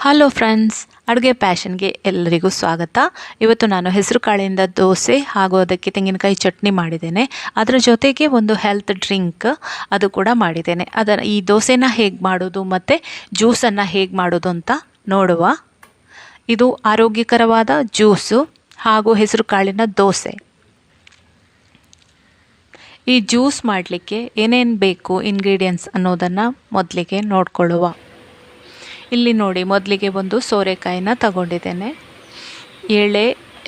Hello friends, ಅಡುಗೆ ಪ್ಯಾಷನ್ಗೆ ಎಲ್ಲರಿಗೂ ಸ್ವಾಗತ. ಇವತ್ತು ನಾನು ಹೆಸರು ಕಾಳಿಂದ ದೋಸೆ ಹಾಗೂ ಅದಕ್ಕೆ ತೆಂಗಿನಕಾಯಿ ಚಟ್ನಿ ಮಾಡಿದ್ದೇನೆ. ಅದರ ಜೊತೆಗೆ ಒಂದು ಹೆಲ್ತ್ ಡ್ರಿಂಕ್ ಅದು ಕೂಡ ಮಾಡಿದ್ದೇನೆ. ಈ ದೋಸೆನ ಹೇಗೆ ಮಾಡೋದು ಮತ್ತು ಜ್ಯೂಸನ್ನು ಹೇಗೆ ಮಾಡೋದು ಅಂತ ನೋಡುವ. ಇದು ಆರೋಗ್ಯಕರವಾದ ಜ್ಯೂಸು ಹಾಗೂ ಹೆಸರು ಕಾಳಿನ ದೋಸೆ. ಈ ಜ್ಯೂಸ್ ಮಾಡಲಿಕ್ಕೆ ಏನೇನು ಬೇಕು ಇಂಗ್ರೀಡಿಯೆಂಟ್ಸ್ ಅನ್ನೋದನ್ನು ಮೊದಲಿಗೆ ನೋಡ್ಕೊಳ್ಳುವ. ಇಲ್ಲಿ ನೋಡಿ, ಮೊದಲಿಗೆ ಒಂದು ಸೋರೆಕಾಯಿನ ತಗೊಂಡಿದ್ದೇನೆ.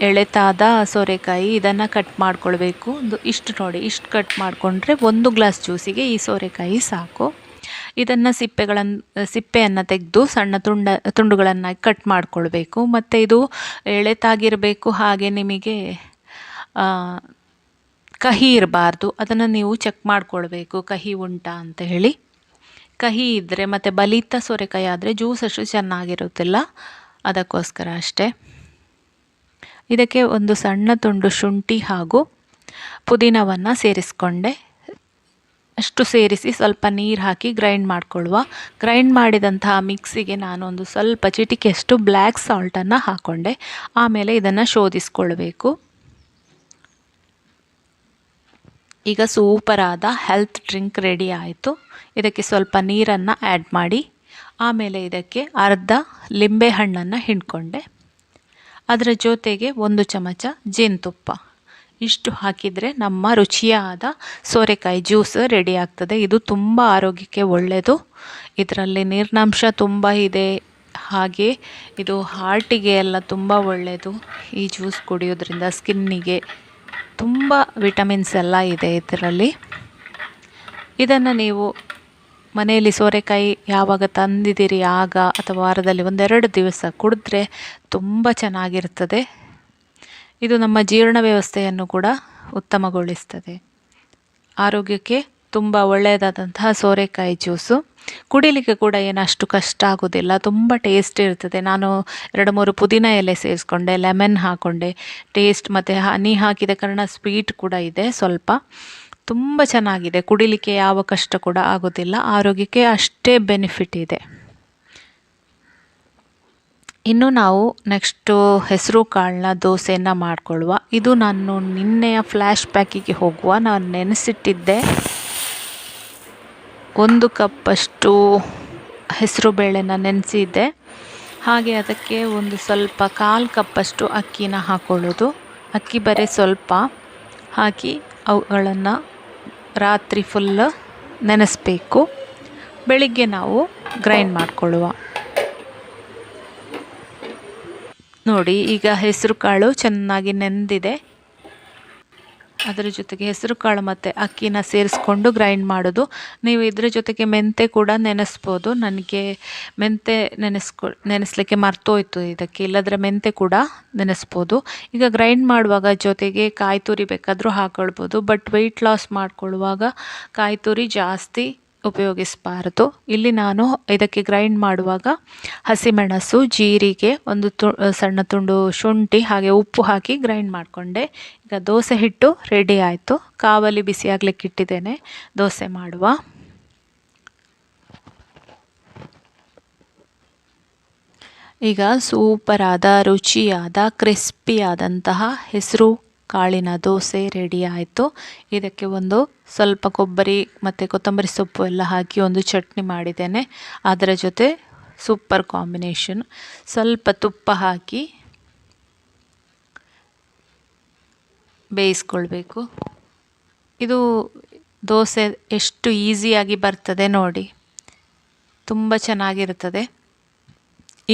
ಎಳೆತಾದ ಸೋರೆಕಾಯಿ, ಇದನ್ನು ಕಟ್ ಮಾಡ್ಕೊಳ್ಬೇಕು. ಇಷ್ಟು ನೋಡಿ, ಇಷ್ಟು ಕಟ್ ಮಾಡಿಕೊಂಡ್ರೆ 1 ಗ್ಲಾಸ್ ಜ್ಯೂಸಿಗೆ ಈ ಸೋರೆಕಾಯಿ ಸಾಕು. ಇದನ್ನು ಸಿಪ್ಪೆಯನ್ನು ತೆಗೆದು ಸಣ್ಣ ತುಂಡುಗಳನ್ನು ಕಟ್ ಮಾಡ್ಕೊಳ್ಬೇಕು. ಮತ್ತು ಇದು ಎಳೆತಾಗಿರಬೇಕು, ಹಾಗೆ ನಿಮಗೆ ಕಹಿ ಇರಬಾರ್ದು. ಅದನ್ನು ನೀವು ಚೆಕ್ ಮಾಡ್ಕೊಳ್ಬೇಕು, ಕಹಿ ಉಂಟಾ ಅಂತ ಹೇಳಿ. ಕಹಿ ಇದ್ದರೆ ಮತ್ತು ಬಲಿತ ಸೋರೆಕಾಯಿ ಆದರೆ ಜ್ಯೂಸ್ ಅಷ್ಟು ಚೆನ್ನಾಗಿರುತ್ತಿಲ್ಲ, ಅದಕ್ಕೋಸ್ಕರ ಅಷ್ಟೇ. ಇದಕ್ಕೆ ಒಂದು ಸಣ್ಣ ತುಂಡು ಶುಂಠಿ ಹಾಗೂ ಪುದೀನವನ್ನು ಸೇರಿಸ್ಕೊಂಡೆ. ಅಷ್ಟು ಸೇರಿಸಿ ಸ್ವಲ್ಪ ನೀರು ಹಾಕಿ ಗ್ರೈಂಡ್ ಮಾಡಿಕೊಳ್ಳುವ. ಗ್ರೈಂಡ್ ಮಾಡಿದಂತಹ ಮಿಕ್ಸಿಗೆ ನಾನು ಒಂದು ಸ್ವಲ್ಪ ಚಿಟಿಕೆಯಷ್ಟು ಬ್ಲ್ಯಾಕ್ ಸಾಲ್ಟನ್ನು ಹಾಕ್ಕೊಂಡೆ. ಆಮೇಲೆ ಇದನ್ನು ಶೋಧಿಸ್ಕೊಳ್ಬೇಕು. ಈಗ ಸೂಪರಾದ ಹೆಲ್ತ್ ಡ್ರಿಂಕ್ ರೆಡಿ ಆಯಿತು. ಇದಕ್ಕೆ ಸ್ವಲ್ಪ ನೀರನ್ನು ಆ್ಯಡ್ ಮಾಡಿ, ಆಮೇಲೆ ಇದಕ್ಕೆ ಅರ್ಧ ಲಿಂಬೆಹಣ್ಣನ್ನು ಹಿಂಡ್ಕೊಂಡೆ. ಅದರ ಜೊತೆಗೆ 1 ಚಮಚ ಜೇನುತುಪ್ಪ, ಇಷ್ಟು ಹಾಕಿದರೆ ನಮ್ಮ ರುಚಿಯಾದ ಸೋರೆಕಾಯಿ ಜ್ಯೂಸ್ ರೆಡಿ ಆಗ್ತದೆ. ಇದು ತುಂಬ ಆರೋಗ್ಯಕ್ಕೆ ಒಳ್ಳೆಯದು. ಇದರಲ್ಲಿ ನೀರಿನಾಂಶ ತುಂಬ ಇದೆ, ಹಾಗೆ ಇದು ಹಾರ್ಟಿಗೆ ಎಲ್ಲ ತುಂಬ ಒಳ್ಳೆಯದು. ಈ ಜ್ಯೂಸ್ ಕುಡಿಯೋದ್ರಿಂದ ಸ್ಕಿನ್ನಿಗೆ ತುಂಬ ವಿಟಮಿನ್ಸ್ ಎಲ್ಲ ಇದೆ ಇದರಲ್ಲಿ. ಇದನ್ನು ನೀವು ಮನೆಯಲ್ಲಿ ಸೋರೆಕಾಯಿ ಯಾವಾಗ ತಂದಿದ್ದೀರಿ ಆಗ ಅಥವಾ ವಾರದಲ್ಲಿ 1-2 ದಿವಸ ಕುಡಿದ್ರೆ ತುಂಬ ಚೆನ್ನಾಗಿರ್ತದೆ. ಇದು ನಮ್ಮ ಜೀರ್ಣ ವ್ಯವಸ್ಥೆಯನ್ನು ಕೂಡ ಉತ್ತಮಗೊಳಿಸ್ತದೆ. ಆರೋಗ್ಯಕ್ಕೆ ತುಂಬ ಒಳ್ಳೆಯದಾದಂತಹ ಸೋರೆಕಾಯಿ ಜ್ಯೂಸು. ಕುಡಿಲಿಕ್ಕೆ ಕೂಡ ಏನಷ್ಟು ಕಷ್ಟ ಆಗೋದಿಲ್ಲ, ತುಂಬ ಟೇಸ್ಟ್ ಇರ್ತದೆ. ನಾನು 2-3 ಪುದೀನ ಎಲೆ ಸೇರಿಸ್ಕೊಂಡೆ, ಲೆಮನ್ ಹಾಕ್ಕೊಂಡೆ. ಟೇಸ್ಟ್ ಮತ್ತು ಹನಿ ಹಾಕಿದ ಕಾರಣ ಸ್ವೀಟ್ ಕೂಡ ಇದೆ ಸ್ವಲ್ಪ. ತುಂಬ ಚೆನ್ನಾಗಿದೆ, ಕುಡಿಲಿಕ್ಕೆ ಯಾವ ಕಷ್ಟ ಕೂಡ ಆಗೋದಿಲ್ಲ, ಆರೋಗ್ಯಕ್ಕೆ ಅಷ್ಟೇ ಬೆನಿಫಿಟ್ ಇದೆ. ಇನ್ನು ನಾವು ನೆಕ್ಸ್ಟು ಹೆಸರು ಕಾಳನ್ನ ದೋಸೆಯನ್ನು ಮಾಡಿಕೊಳ್ಳುವ. ಇದು ನಾನು ನಿನ್ನೆಯ ಫ್ಲ್ಯಾಶ್ ಬ್ಯಾಕಿಗೆ ಹೋಗುವ. ನಾನು ನೆನೆಸಿಟ್ಟಿದ್ದೆ 1 ಕಪ್ಪಷ್ಟು ಹೆಸರು ಬೇಳೆನ ನೆನೆಸಿದ್ದೆ. ಹಾಗೆ ಅದಕ್ಕೆ ಒಂದು ಸ್ವಲ್ಪ 1/4 ಕಪ್ಪಷ್ಟು ಅಕ್ಕಿನ ಹಾಕ್ಕೊಳ್ಳೋದು. ಅಕ್ಕಿ ಬರೀ ಸ್ವಲ್ಪ ಹಾಕಿ ಅವುಗಳನ್ನು ರಾತ್ರಿ ಫುಲ್ ನೆನೆಸಬೇಕು. ಬೆಳಿಗ್ಗೆ ನಾವು ಗ್ರೈಂಡ್ ಮಾಡಿಕೊಳ್ಳುವ. ನೋಡಿ, ಈಗ ಹೆಸರು ಕಾಳು ಚೆನ್ನಾಗಿ ನೆಂದಿದೆ. ಅದರ ಜೊತೆಗೆ ಹೆಸರು ಕಾಳು ಮತ್ತು ಅಕ್ಕಿನ ಸೇರಿಸ್ಕೊಂಡು ಗ್ರೈಂಡ್ ಮಾಡೋದು. ನೀವು ಇದರ ಜೊತೆಗೆ ಮೆಂತೆ ಕೂಡ ನೆನೆಸ್ಬೋದು. ನನಗೆ ಮೆಂತೆ ನೆನೆಸ್ಲಿಕ್ಕೆ ಮರ್ತೋಯ್ತು ಇದಕ್ಕೆ, ಇಲ್ಲದ್ರೆ ಮೆಂತೆ ಕೂಡ ನೆನೆಸ್ಬೋದು. ಈಗ ಗ್ರೈಂಡ್ ಮಾಡುವಾಗ ಜೊತೆಗೆ ಕಾಯಿ ತುರಿ ಬೇಕಾದರೂ ಹಾಕ್ಕೊಳ್ಬೋದು. ಬಟ್ ವೆಯ್ಟ್ ಲಾಸ್ ಮಾಡ್ಕೊಳ್ಳುವಾಗ ಕಾಯಿ ತುರಿ ಜಾಸ್ತಿ ಉಪಯೋಗಿಸಬಾರ್ದು. ಇಲ್ಲಿ ನಾನು ಇದಕ್ಕೆ ಗ್ರೈಂಡ್ ಮಾಡುವಾಗ ಹಸಿಮೆಣಸು, ಜೀರಿಗೆ, ಒಂದು ಸಣ್ಣ ತುಂಡು ಶುಂಠಿ ಹಾಗೆ ಉಪ್ಪು ಹಾಕಿ ಗ್ರೈಂಡ್ ಮಾಡಿಕೊಂಡೆ. ಈಗ ದೋಸೆ ಹಿಟ್ಟು ರೆಡಿ ಆಯಿತು. ಕಾವಲಿ ಬಿಸಿ ಆಗಲಿಕ್ಕೆ ಇಟ್ಟಿದ್ದೇನೆ, ದೋಸೆ ಮಾಡುವ. ಈಗ ಸೂಪರಾದ ರುಚಿಯಾದ ಕ್ರಿಸ್ಪಿಯಾದಂತಹ ಹೆಸರು ಕಾಳಿನ ದೋಸೆ ರೆಡಿ ಆಯಿತು. ಇದಕ್ಕೆ ಒಂದು ಸ್ವಲ್ಪ ಕೊಬ್ಬರಿ ಮತ್ತು ಕೊತ್ತಂಬರಿ ಸೊಪ್ಪು ಎಲ್ಲ ಹಾಕಿ ಒಂದು ಚಟ್ನಿ ಮಾಡಿದ್ದೇನೆ. ಅದರ ಜೊತೆ ಸೂಪರ್ ಕಾಂಬಿನೇಷನ್. ಸ್ವಲ್ಪ ತುಪ್ಪ ಹಾಕಿ ಬೇಯಿಸ್ಕೊಳ್ಬೇಕು. ಇದು ದೋಸೆ ಎಷ್ಟು ಈಸಿಯಾಗಿ ಬರ್ತದೆ ನೋಡಿ, ತುಂಬ ಚೆನ್ನಾಗಿರ್ತದೆ.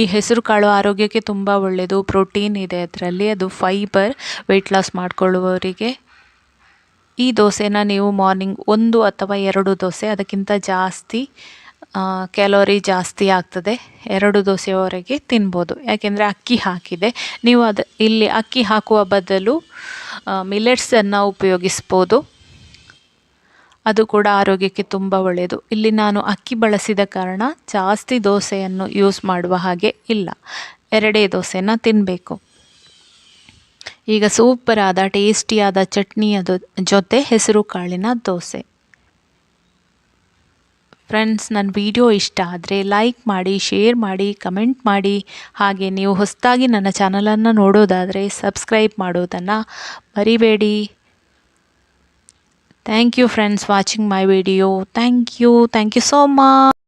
ಈ ಹೆಸರು ಕಾಳು ಆರೋಗ್ಯಕ್ಕೆ ತುಂಬ ಒಳ್ಳೆಯದು, ಪ್ರೋಟೀನ್ ಇದೆ ಅದರಲ್ಲಿ, ಅದು ಫೈಬರ್. ವೆಯ್ಟ್ ಲಾಸ್ ಮಾಡಿಕೊಳ್ಳುವವರಿಗೆ ಈ ದೋಸೆನ ನೀವು ಮಾರ್ನಿಂಗ್ 1 ಅಥವಾ 2 ದೋಸೆ, ಅದಕ್ಕಿಂತ ಜಾಸ್ತಿ ಕ್ಯಾಲೋರಿ ಜಾಸ್ತಿ ಆಗ್ತದೆ, 2 ದೋಸೆಯವರೆಗೆ ತಿನ್ಬೋದು. ಯಾಕೆಂದರೆ ಅಕ್ಕಿ ಹಾಕಿದೆ. ನೀವು ಇಲ್ಲಿ ಅಕ್ಕಿ ಹಾಕುವ ಬದಲು ಮಿಲೆಟ್ಸನ್ನು ಉಪಯೋಗಿಸ್ಬೋದು, ಅದು ಕೂಡ ಆರೋಗ್ಯಕ್ಕೆ ತುಂಬ ಒಳ್ಳೆಯದು. ಇಲ್ಲಿ ನಾನು ಅಕ್ಕಿ ಬಳಸಿದ ಕಾರಣ ಜಾಸ್ತಿ ದೋಸೆಯನ್ನು ಯೂಸ್ ಮಾಡುವ ಹಾಗೆ ಇಲ್ಲ, 2 ದೋಸೆನ ತಿನ್ನಬೇಕು. ಈಗ ಸೂಪರಾದ ಟೇಸ್ಟಿಯಾದ ಚಟ್ನಿಯ ಜೊತೆ ಹೆಸರು ಕಾಳಿನ ದೋಸೆ. ಫ್ರೆಂಡ್ಸ್, ನನ್ನ ವಿಡಿಯೋ ಇಷ್ಟ ಆದರೆ ಲೈಕ್ ಮಾಡಿ, ಶೇರ್ ಮಾಡಿ, ಕಮೆಂಟ್ ಮಾಡಿ. ಹಾಗೆ ನೀವು ಹೊಸದಾಗಿ ನನ್ನ ಚಾನಲನ್ನು ನೋಡೋದಾದರೆ ಸಬ್ಸ್ಕ್ರೈಬ್ ಮಾಡೋದನ್ನು ಮರಿಬೇಡಿ. Thank you friends watching my video. Thank you so much.